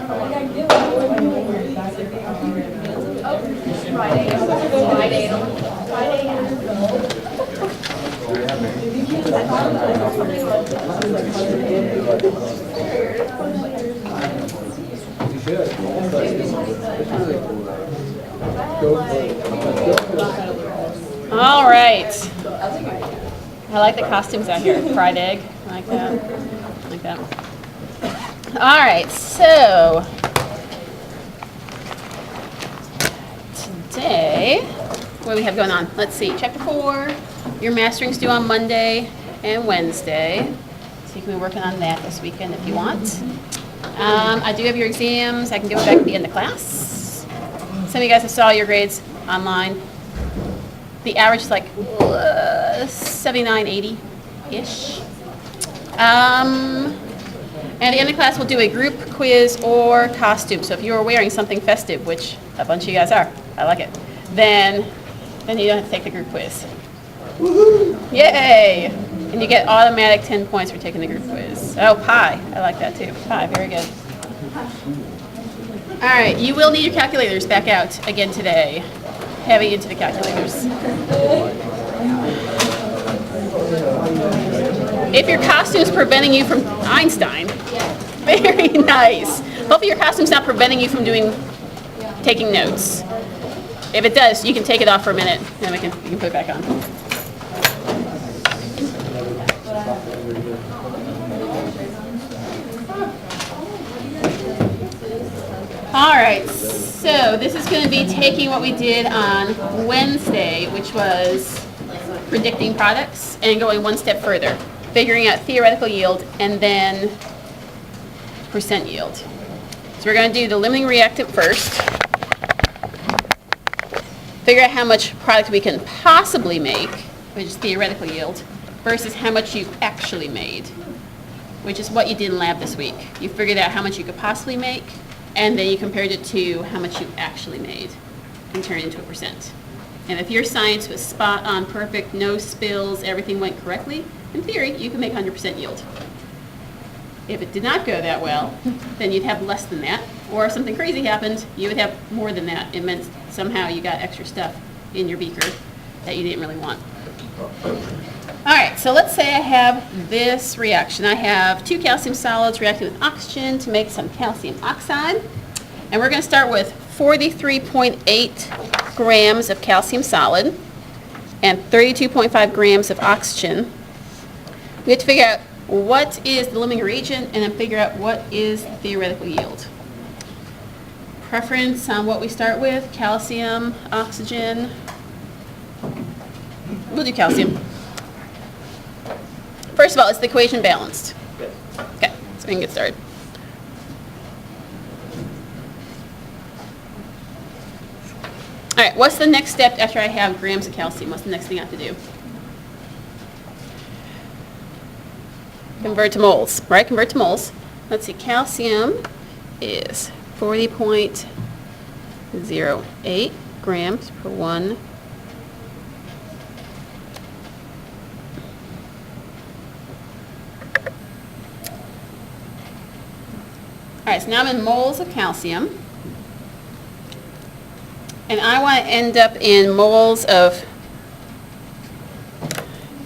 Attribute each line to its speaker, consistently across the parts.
Speaker 1: All right. I like the costumes out here. Fried egg. I like that. I like that. All right. So today, what do we have going on? Let's see. Chapter 4. Your mastering's due on Monday and Wednesday. So you can be working on that this weekend if you want. I do have your exams. I can give it back at the end of class. Some of you guys have saw your grades online. The average is like 79, 80-ish. At the end of class, we'll do a group quiz or costume. So if you are wearing something festive, which a bunch of you guys are, I like it, then you don't have to take the group quiz. Woohoo! Yay! And you get automatic 10 points for taking the group quiz. Oh, pie. I like that too. Pie, very good. All right, you will need your calculators back out again today. Heavy into the calculators. If your costume's preventing you from Einstein, very nice. Hopefully your costume's not preventing you from taking notes. If it does, you can take it off for a minute, and we can put it back on. All right, so this is going to be taking what we did on Wednesday, which was predicting products, and going one step further, figuring out theoretical yield and then percent yield. So we're going to do the limiting reactant first, figure out how much product we can possibly make, which is theoretical yield, versus how much you actually made, which is what you did in lab this week. You figured out how much you could possibly make, and then you compared it to how much you actually made and turned it into a percent. And if your science was spot on, perfect, no spills, everything went correctly, in theory, you can make 100% yield. If it did not go that well, then you'd have less than that. Or if something crazy happened, you would have more than that. It meant somehow you got extra stuff in your beaker that you didn't really want. All right, so let's say I have this reaction. I have 2 calcium solids reacting with oxygen to make some calcium oxide. And we're going to start with 43.8 grams of calcium solid and 32.5 grams of oxygen. We have to figure out what is the limiting reagent and then figure out what is the theoretical yield. Preference on what we start with, calcium, oxygen. We'll do calcium. First of all, is the equation balanced?
Speaker 2: Yes.
Speaker 1: Okay, so we can get started. All right, what's the next step after I have grams of calcium? What's the next thing I have to do? Convert to moles, right? Convert to moles. Let's see, calcium is 40.08 grams per 1. All right, so now I'm in moles of calcium. And I want to end up in moles of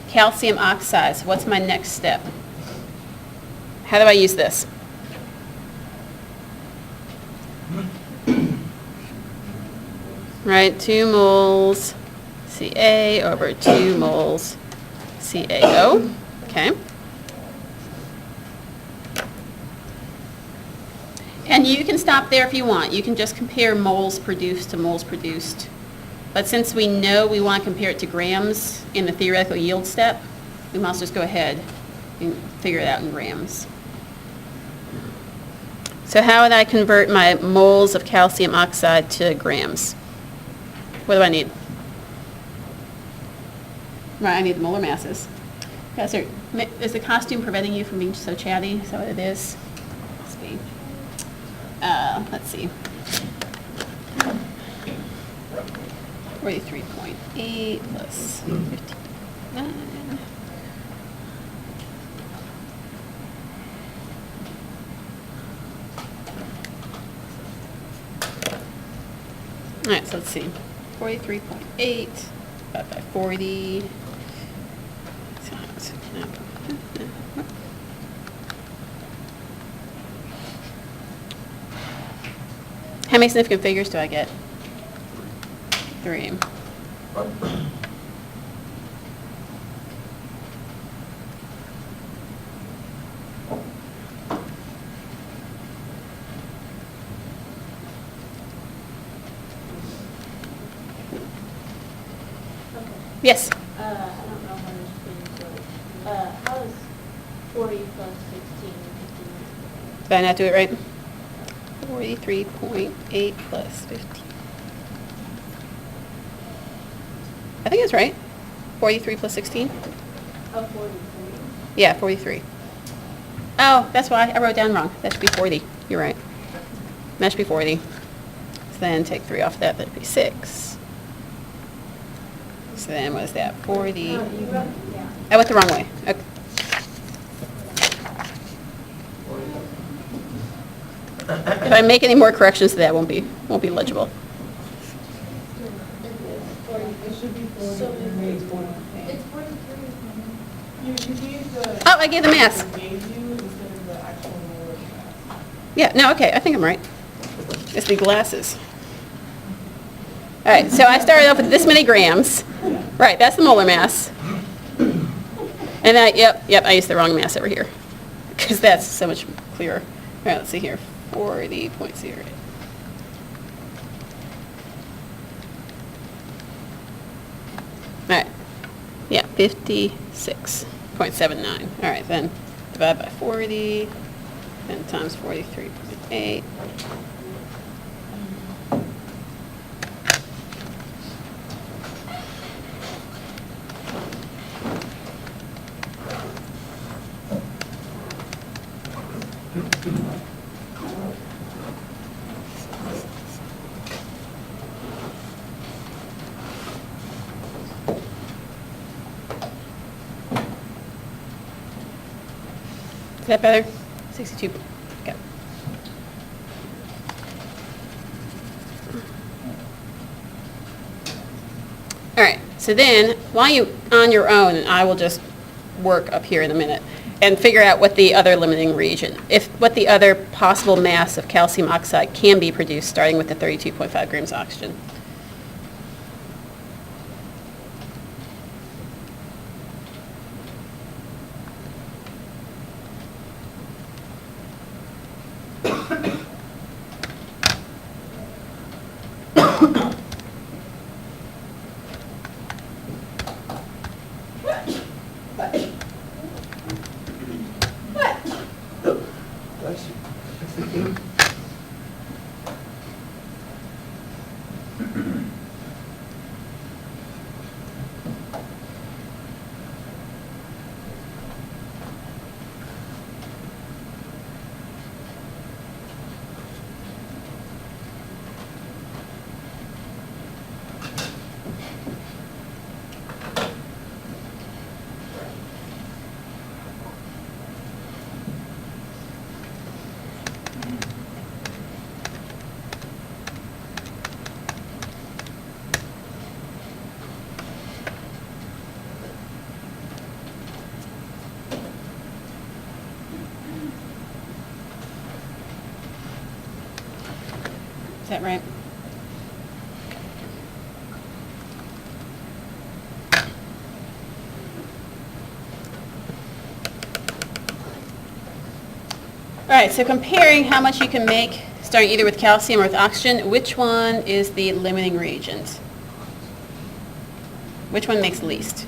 Speaker 1: calcium oxide. So what's my next step? How do I use this? Right, 2 moles Ca over 2 moles CaO. Okay. And you can stop there if you want. You can just compare moles produced to moles produced. But since we know we want to compare it to grams in the theoretical yield step, we must just go ahead and figure it out in grams. So how would I convert my moles of calcium oxide to grams? What do I need? Right, I need the molar masses. Yeah, so is the costume preventing you from being so chatty? Is that what it is? Let's see. Let's see. 43.8 plus 59. All right, so let's see. 43.8 divided by 40. How many significant figures do I get? 3. Yes?
Speaker 2: I don't know how this thing goes. How is 40 plus 16 15?
Speaker 1: Did I not do it right? 43.8 plus 15. I think it's right. 43 plus 16?
Speaker 2: Oh, 43.
Speaker 1: Yeah, 43. Oh, that's why I wrote down wrong. That should be 40. You're right. That should be 40. So then take 3 off that. That'd be 6. So then what is that? 40.
Speaker 2: No, you wrote it down.
Speaker 1: I went the wrong way. Okay. If I make any more corrections to that, it won't be legible.
Speaker 3: It should be 40.
Speaker 2: It's 43.
Speaker 3: You gave the.
Speaker 1: Oh, I gave the mass.
Speaker 3: Gave you instead of the actual molar mass.
Speaker 1: Yeah, no, okay, I think I'm right. It's the glasses. All right, so I started off with this many grams. Right, that's the molar mass. And then, yep, I used the wrong mass over here. Because that's so much clearer. All right, let's see here. 40.08. All right. Yeah, 56.79. All right, then divide by 40, then times 43.8. Is that better? 62. Okay. All right. So then, while you on your own, and I will just work up here in a minute and figure out what the other limiting reagent, what the other possible mass of calcium oxide can be produced, starting with the 32.5 grams oxygen. Is that right? All right, so comparing how much you can make, starting either with calcium or with oxygen, which one is the limiting reagent? Which one makes least?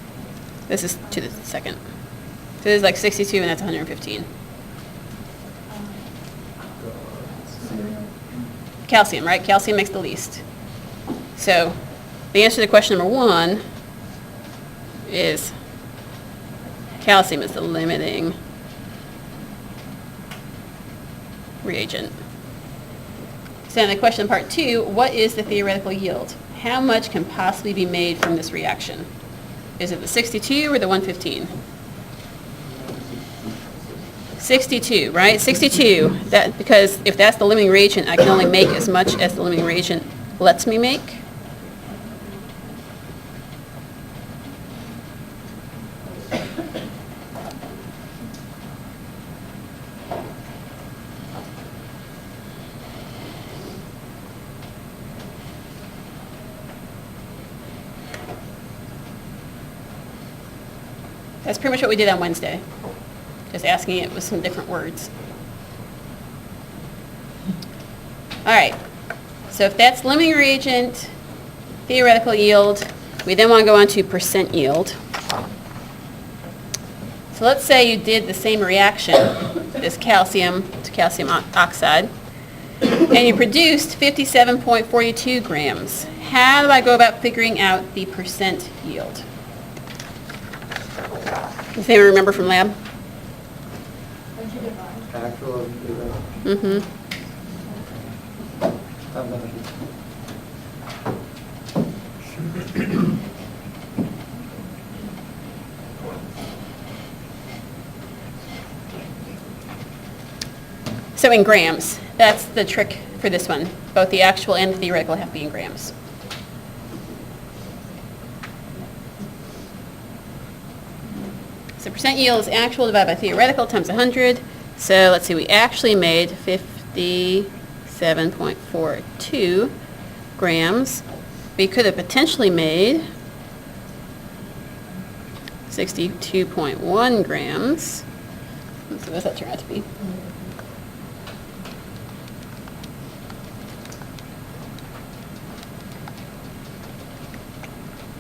Speaker 1: This is to the second. So this is like 62 and that's 115. Calcium, right? Calcium makes the least. So the answer to question number 1 is calcium is the limiting reagent. So now the question part 2, what is the theoretical yield? How much can possibly be made from this reaction? Is it the 62 or the 115? 62, right? 62, because if that's the limiting reagent, I can only make as much as the limiting reagent will lets me make. That's pretty much what we did on Wednesday, just asking it with some different words. All right, so if that's limiting reagent, theoretical yield, we then want to go on to percent yield. So let's say you did the same reaction, this calcium to calcium oxide, and you produced 57.42 grams. How do I go about figuring out the percent yield? Does anyone remember from lab?
Speaker 3: What'd you divide?
Speaker 4: Actual and theoretical.
Speaker 1: Mm-hmm. So in grams, that's the trick for this one. Both the actual and the theoretical have to be in grams. So percent yield is actual divided by theoretical times 100. So let's see, we actually made 57.42 grams. We could have potentially made 62.1 grams. So what does that turn out to be?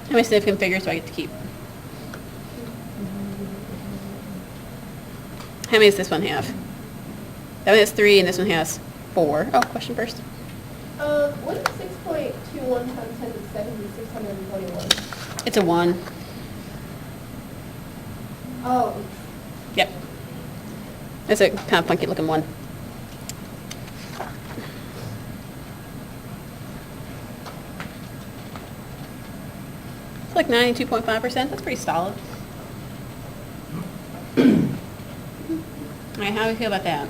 Speaker 1: How many significant figures do I get to keep? How many does this one have? That one has 3 and this one has 4. Oh, question first.
Speaker 5: What is 6.21 times 10 to the 621?
Speaker 1: It's a 1.
Speaker 5: Oh,
Speaker 1: Yep. It's a kind of funky looking one. It's like 92.5%. That's pretty solid. All right, how do we feel about that?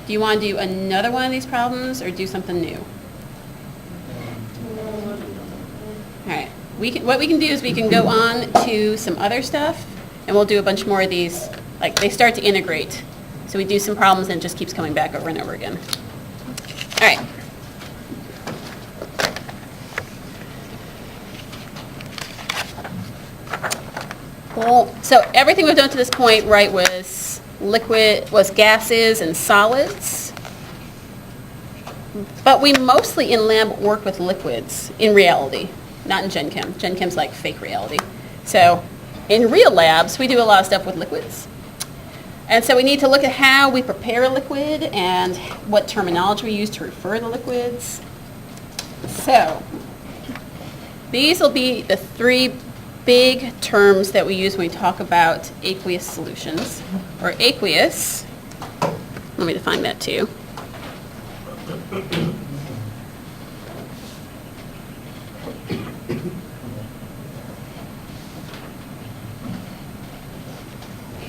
Speaker 1: Do you want to do another one of these problems or do something new? All right. What we can do is we can go on to some other stuff, and we'll do a bunch more of these. Like, they start to integrate. So we do some problems, and it just keeps coming back over and over again. All right. Well, so everything we've done to this point, right, was gases and solids. But we mostly in lab work with liquids in reality, not in Gen Chem. Gen Chem's like fake reality. So in real labs, we do a lot of stuff with liquids. And so we need to look at how we prepare a liquid and what terminology we use to refer to liquids. So these will be the 3 big terms that we use when we talk about aqueous solutions, or aqueous. Let me define that too.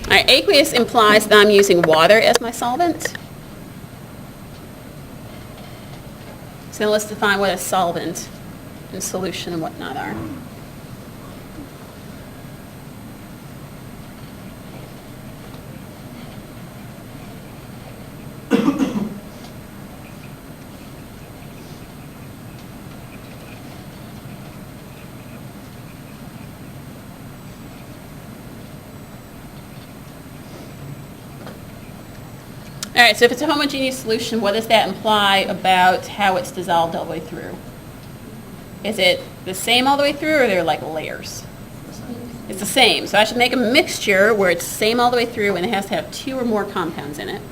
Speaker 1: All right, aqueous implies that I'm using water as my solvent. So let's define what a solvent and solution and whatnot are. All right, so if it's a homogeneous solution, what does that imply about how it's dissolved all the way through? Is it the same all the way through, or are there like layers? It's the same. So I should make a mixture where it's the same all the way through, and it has to have 2 or more compounds in it.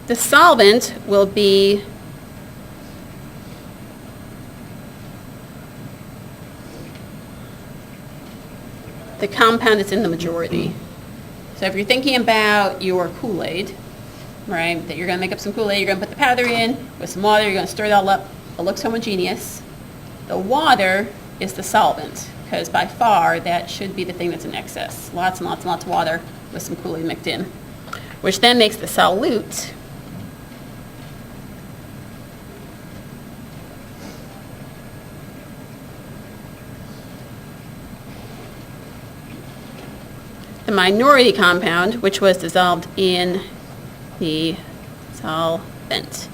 Speaker 1: The solvent will be the compound that's in the majority. So if you're thinking about your Kool-Aid, right, that you're going to make up some Kool-Aid, you're going to put the powder in with some water, you're going to stir it all up, it looks homogeneous. The water is the solvent, because by far that should be the thing that's in excess. Lots and lots and lots of water with some Kool-Aid mixed in, which then makes the solute the minority compound, which was dissolved in the solvent.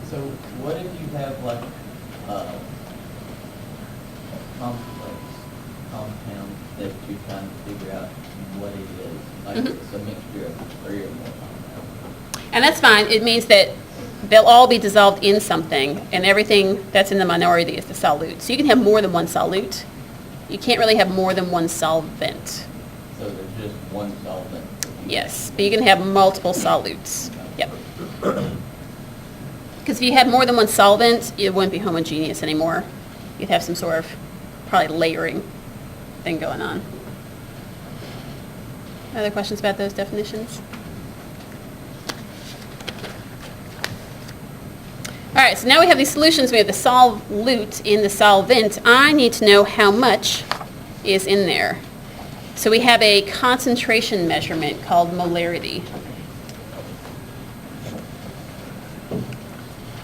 Speaker 4: So what if you have like a complex compound that you're trying to figure out what it is? Like it's a mixture of 3 or more compounds.
Speaker 1: And that's fine. It means that they'll all be dissolved in something, and everything that's in the minority is the solute. So you can have more than one solute. You can't really have more than one solvent.
Speaker 4: So there's just one solvent.
Speaker 1: Yes, but you can have multiple solutes. Yep. Because if you had more than one solvent, it wouldn't be homogeneous anymore. You'd have some sort of probably layering thing going on. Other questions about those definitions? All right, so now we have these solutions. We have the solute in the solvent. I need to know how much is in there. So we have a concentration measurement called molarity.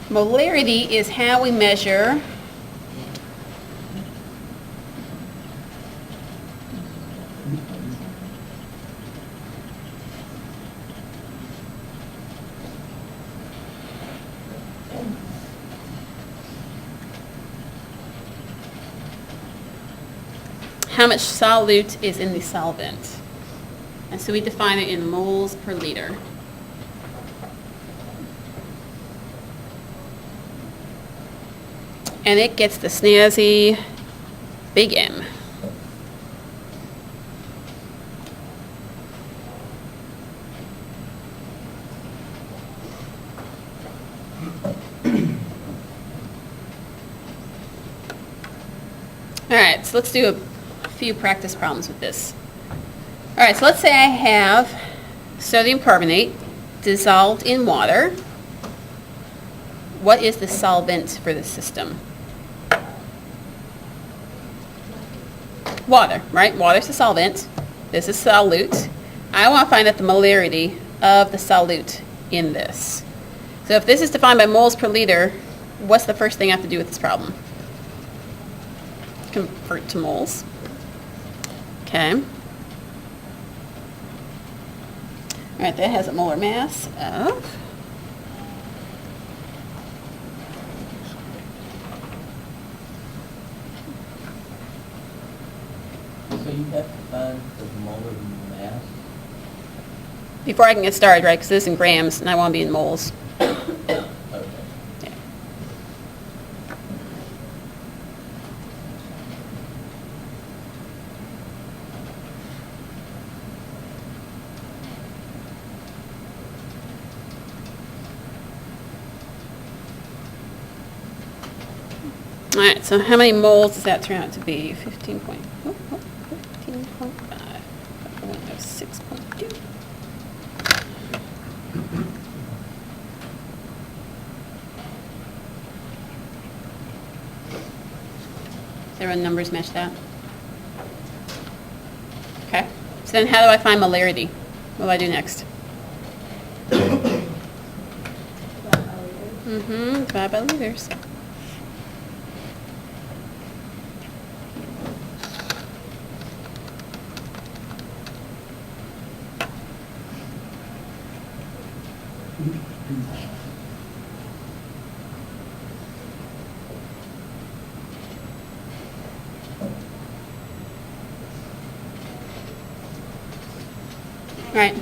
Speaker 1: Molarity is how we measure how much solute is in the solvent. And so we define it in moles per liter. And it gets the snazzy big M. All right, so let's do a few practice problems with this. All right, so let's say I have sodium carbonate dissolved in water. What is the solvent for the system? Water, right? Water's the solvent. This is solute. I want to find out the molarity of the solute in this. So if this is defined by moles per liter, what's the first thing I have to do with this problem? Convert to moles. Okay. All right, that has a molar mass of
Speaker 4: So you have to find the molar mass.
Speaker 1: before I can get started, right? Because this is in grams, and I want to be in moles.
Speaker 4: Okay.
Speaker 1: Yeah. All right, so how many moles does that turn out to be? 15.5. 6.2. Does everyone numbers match that? Okay. So then how do I find molarity? What do I do next? Divide by liters. All right.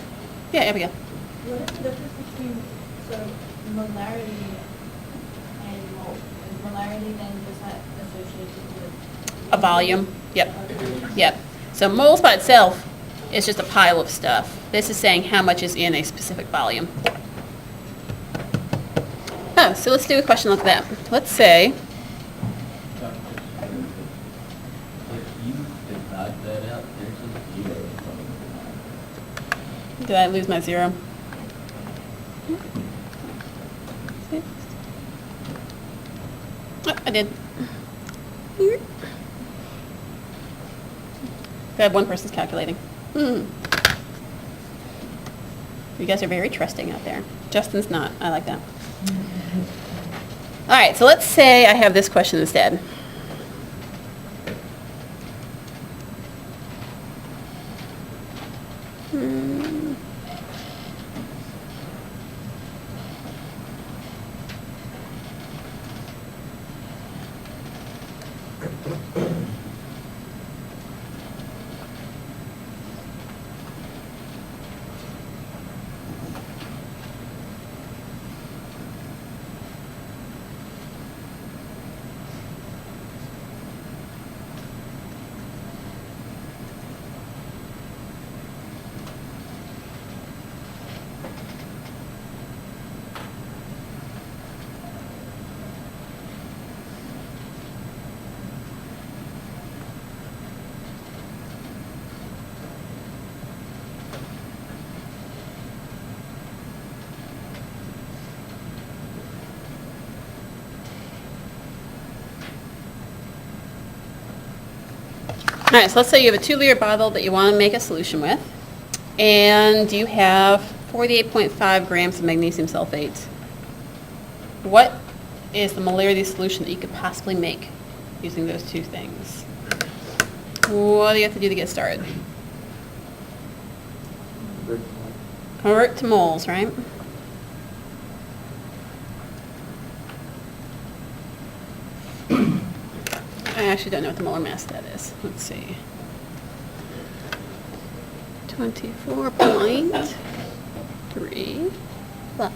Speaker 1: Yeah, there we go.
Speaker 2: What is the difference between, so molarity and mole? Is molarity then just not associated with?
Speaker 1: A volume. Yep.
Speaker 2: Okay.
Speaker 1: Yep. So moles by itself is just a pile of stuff. This is saying how much is in a specific volume. Oh, so let's do a question like that. Let's say,
Speaker 4: If you divide that out, there's a 0 from
Speaker 1: did I lose my 0? Oh, I did. Glad one person's calculating. You guys are very trusting out there. Justin's not. I like that. All right, so let's say I have this question instead. All right, so let's say you have a 2-liter bottle that you want to make a solution with, and you have 48.5 grams of magnesium sulfate. What is the molarity solution that you could possibly make using those two things? What do you have to do to get started? Convert to moles, right? I actually don't know what the molar mass of that is. Let's see. 24.3 plus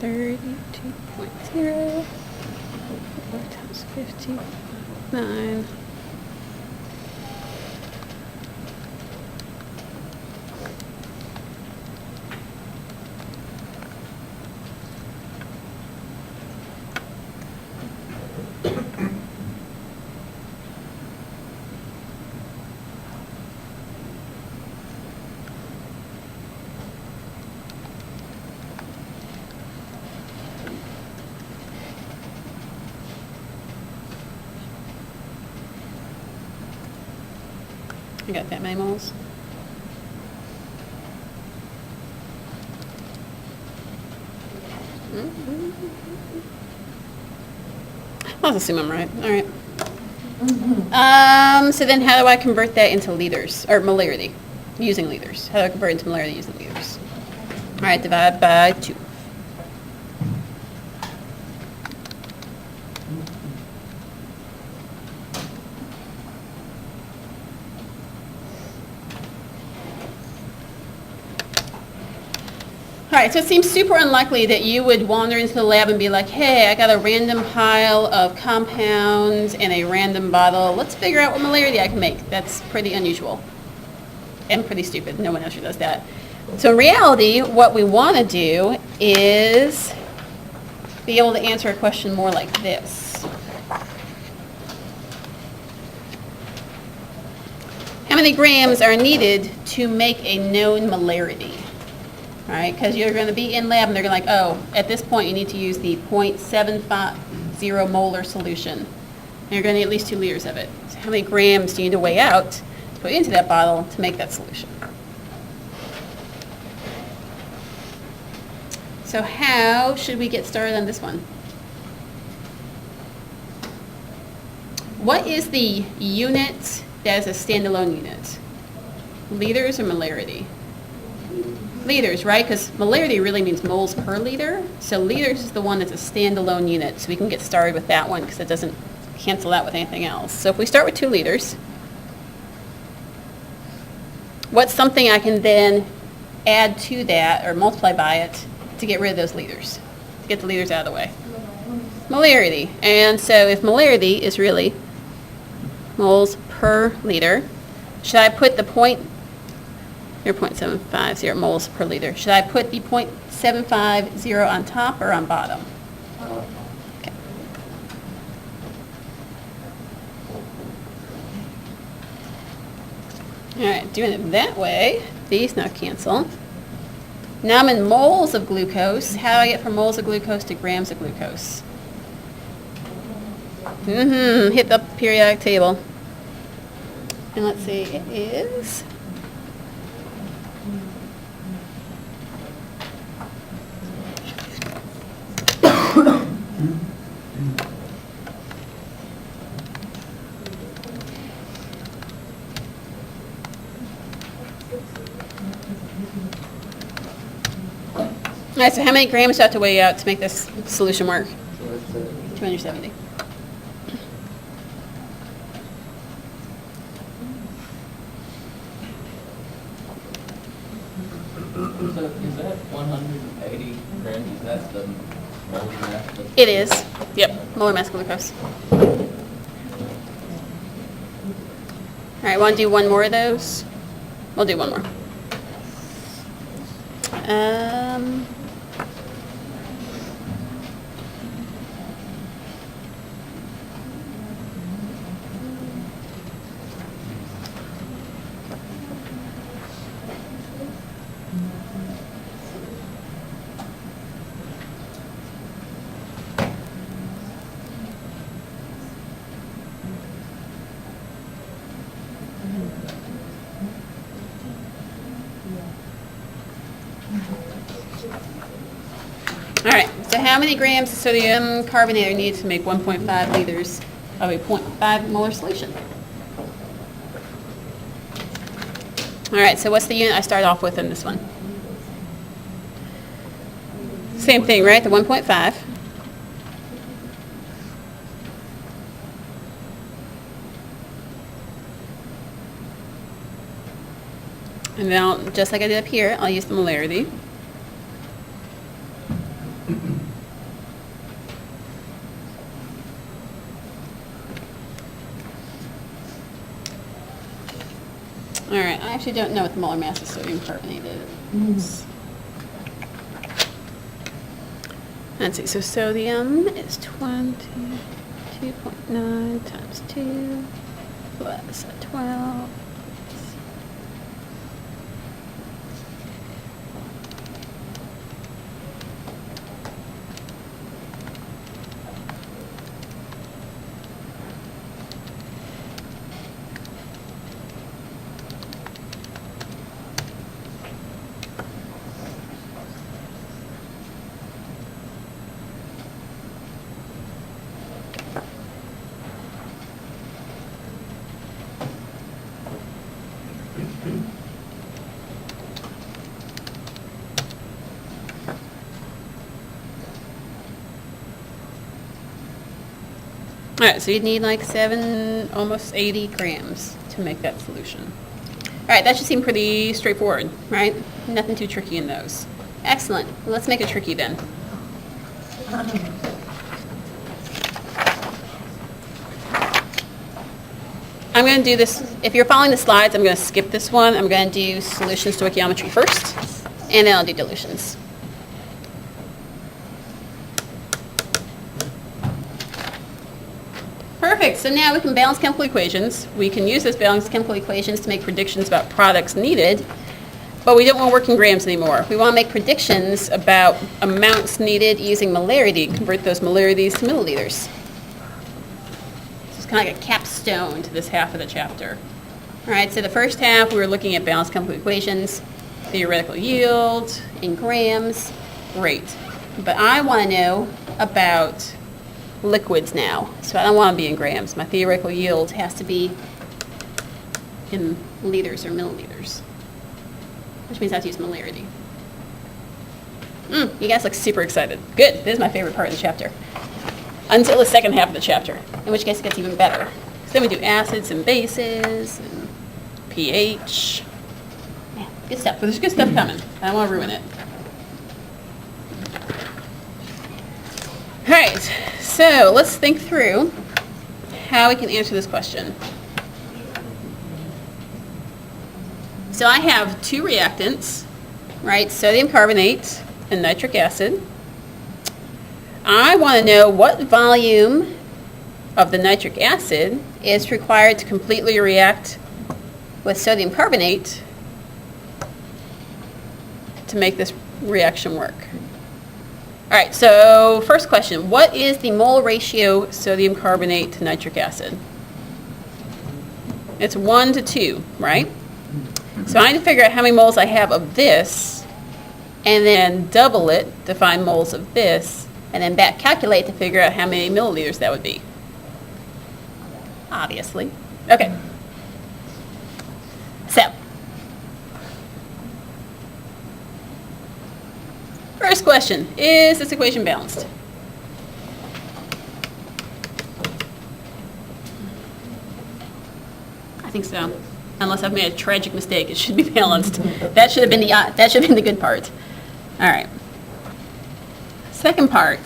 Speaker 1: 32.0 times 59. You got that many moles? I'll assume I'm right. All right. So then how do I convert that into liters, or molarity, using liters? How do I convert it into molarity using liters? All right, divide by 2. All right, so it seems super unlikely that you would wander into the lab and be like, hey, I got a random pile of compounds and a random bottle. Let's figure out what molarity I can make. That's pretty unusual and pretty stupid. No one actually does that. So in reality, what we want to do is be able to answer a question more like this. How many grams are needed to make a known molarity? All right, because you're going to be in lab and they're going to like, oh, at this point you need to use the 0.750 molar solution. And you're going to need at least 2 liters of it. So how many grams do you need to weigh out to put into that bottle to make that solution? So how should we get started on this one? What is the unit that is a standalone unit? Liters or molarity? Liters, right? Because molarity really means moles per liter. So liters is the one that's a standalone unit. So we can get started with that one because it doesn't cancel out with anything else. So if we start with 2 liters, what's something I can then add to that or multiply by it to get rid of those liters, to get the liters out of the way? Molarity. And so if molarity is really moles per liter, should I put the 0.750 moles per liter. Should I put the 0.750 on top or on bottom? Okay. All right, doing it that way, these now cancel. Now I'm in moles of glucose. How do I get from moles of glucose to grams of glucose? Hit the periodic table. And let's see, it is 0.750 All right, so how many grams do I have to weigh out to make this solution work? 270.
Speaker 4: So is that 180 grams, is that the molar mass?
Speaker 1: It is. Yep, molar mass glucose. All right, want to do one more of those? We'll do one more. All right, so how many grams of sodium carbonate are needed to make 1.5 liters of a 0.5 molar solution? All right, so what's the unit I start off with in this one? Same thing, right? The 1.5. And then, just like I did up here, I'll use the molarity. All right, I actually don't know what the molar mass of sodium carbonate is. Let's see, so sodium is 22.9 times 2 plus 12. All right, so you'd need like almost 80 grams to make that solution. All right, that should seem pretty straightforward, right? Nothing too tricky in those. Excellent. Well, let's make it tricky then. I'm going to do this, if you're following the slides, I'm going to skip this one. I'm going to do solution stoichiometry first, and then I'll do dilutions. Perfect, so now we can balance chemical equations. We can use those balanced chemical equations to make predictions about products needed, but we don't want to work in grams anymore. We want to make predictions about amounts needed using molarity, convert those molarities to milliliters. It's kind of like a capstone to this half of the chapter. All right, so the first half we were looking at balanced chemical equations, theoretical yield in grams, great. But I want to know about liquids now, so I don't want to be in grams. My theoretical yield has to be in liters or milliliters, which means I have to use molarity. You guys look super excited. Good, this is my favorite part of the chapter. Until the second half of the chapter, in which case it gets even better. So then we do acids and bases, and pH. Yeah, good stuff, but there's good stuff coming. I don't want to ruin it. All right, so let's think through how we can answer this question. So I have two reactants, right? Sodium carbonate and nitric acid. I want to know what volume of the nitric acid is required to completely react with sodium carbonate to make this reaction work. All right, so first question, what is the mole ratio sodium carbonate to nitric acid? It's 1 to 2, right? So I need to figure out how many moles I have of this, and then double it to find moles of this, and then back calculate to figure out how many milliliters that would be. Obviously. Okay. So, next question, is this equation balanced? I think so. Unless I've made a tragic mistake, it should be balanced. That should have been the good part. All right. Second part.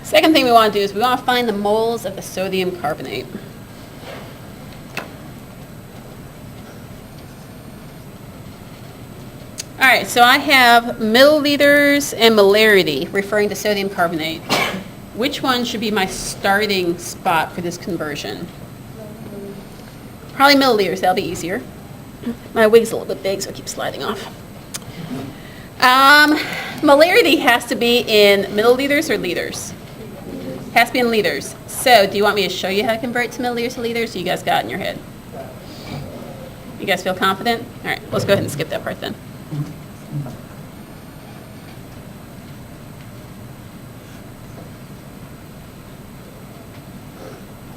Speaker 1: Second thing we want to do is we want to find the moles of the sodium carbonate. All right, so I have milliliters and molarity referring to sodium carbonate. Which one should be my starting spot for this conversion? Probably milliliters, that'll be easier. My wig's a little bit big, so it keeps sliding off. Molarity has to be in milliliters or liters? Has to be in liters. So do you want me to show you how to convert to milliliters to liters, or you guys got it in your head? You guys feel confident? All right, let's go ahead and skip that part then.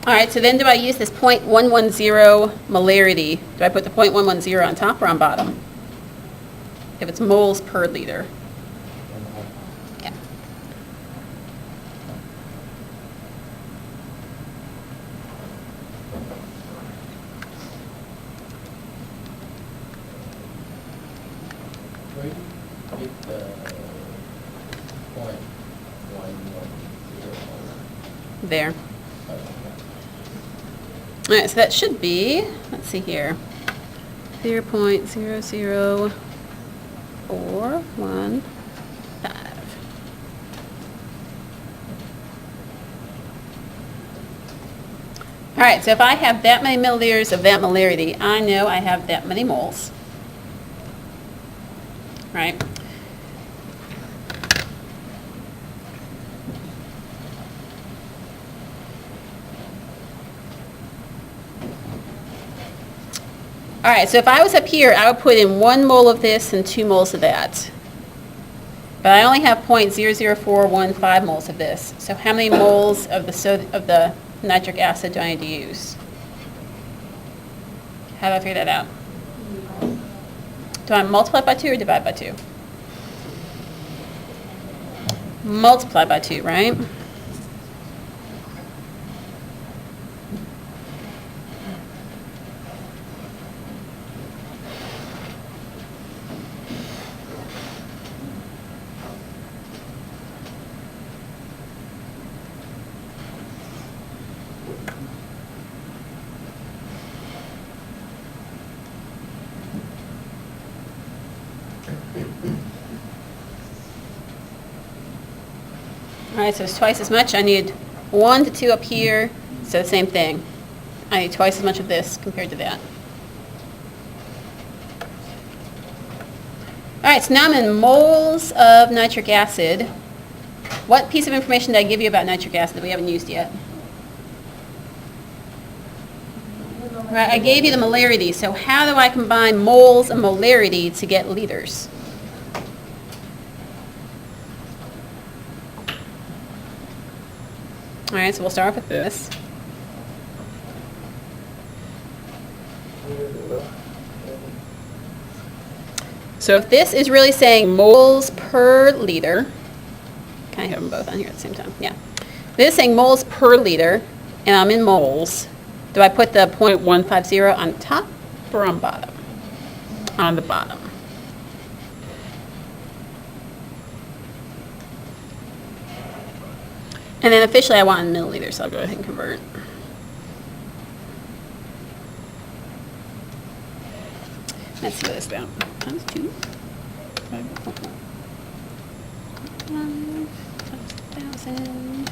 Speaker 1: All right, so then do I use this 0.110 molarity? Do I put the 0.110 on top or on bottom? If it's moles per liter. Yeah.
Speaker 4: Where do you get the point 110?
Speaker 1: There. All right, so that should be, let's see here, 0.0041. 415. All right, so if I have that many milliliters of that molarity, I know I have that many moles. Right? All right, so if I was up here, I would put in 1 mole of this and 2 moles of that. But I only have 0.00415 moles of this. So how many moles of the nitric acid do I need to use? How do I figure that out? Do I multiply by 2 or divide by 2? Multiply by 2, right? All right, so it's twice as much. I need 1 to 2 up here, so the same thing. I need twice as much of this compared to that. All right, so now I'm in moles of nitric acid. What piece of information did I give you about nitric acid that we haven't used yet? All right, I gave you the molarity, so how do I combine moles and molarity to get liters? All right, so we'll start off with this. So if this is really saying moles per liter, can I have them both on here at the same time? Yeah. This is saying moles per liter, and I'm in moles. Do I put the 0.150 on top or on bottom? On the bottom. And then officially I want in milliliters, so I'll go ahead and convert. Let's see what this is about. Times 2. 1,000.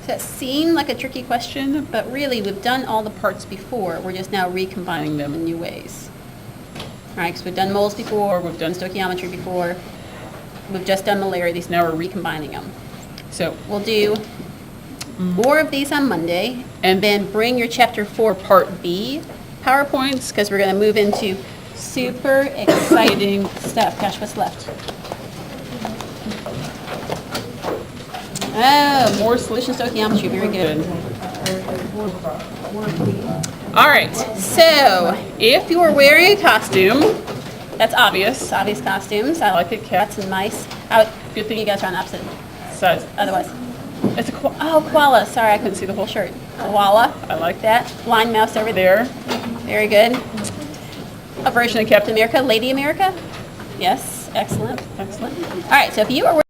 Speaker 1: So that seemed like a tricky question, but really we've done all the parts before. We're just now recombining them in new ways. All right, because we've done moles before, we've done stoichiometry before, we've just done molarities, now we're recombining them. So we'll do more of these on Monday, and then bring your Chapter 4 Part B PowerPoints, because we're going to move into super exciting stuff. Gosh, what's left? Oh, more solution stoichiometry. Very good. All right, so if you're wearing a costume, that's obvious costumes. I like it. That's nice. Good thing you guys are on opposite sides. Otherwise, it's a koala. Sorry, I couldn't see the whole shirt. Koala. I like that. Blind mouse over there. Very good. A version of Captain America, Lady America. Yes, excellent, excellent. All right, so if you are